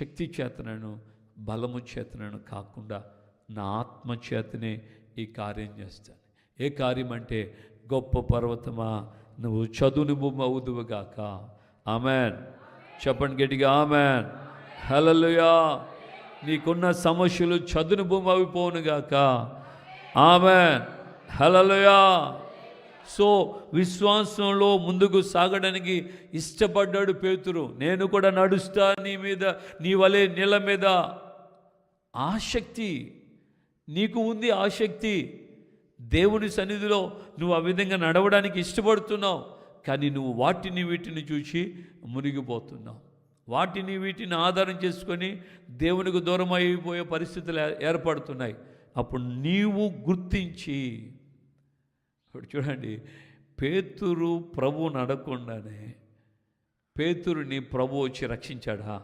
శక్తి చేతనను బలము చేతనను కాకుండా నా ఆత్మ చేతనే ఈ కార్యం చేస్తాను. ఏ కార్యం అంటే, గొప్ప పర్వతమా నువ్వు చదును భూమి అవుదువుగాక. ఆమెన్. చెప్పండి గట్టిగా ఆమెన్. హల్లెలూయా. నీకున్న సమస్యలు చదును భూమి అయిపోనుగాక. ఆమెన్. హల్లెలూయా. సో విశ్వాసంలో ముందుకు సాగడానికి ఇష్టపడ్డాడు పేతురు. నేను కూడా నడుస్తా నీ మీద, నీ వలె నీళ్ళ మీద. ఆసక్తి నీకు ఉంది. ఆసక్తి దేవుని సన్నిధిలో నువ్వు ఆ విధంగా నడవడానికి ఇష్టపడుతున్నావు. కానీ నువ్వు వాటిని వీటిని చూసి మునిగిపోతున్నావు. వాటిని వీటిని ఆధారం చేసుకొని దేవునికి దూరం అయిపోయే పరిస్థితులు ఏర్పడుతున్నాయి. అప్పుడు నీవు గుర్తించి, ఇప్పుడు చూడండి, పేతురు ప్రభు నడకుండానే పేతురుని ప్రభు వచ్చి రక్షించాడా?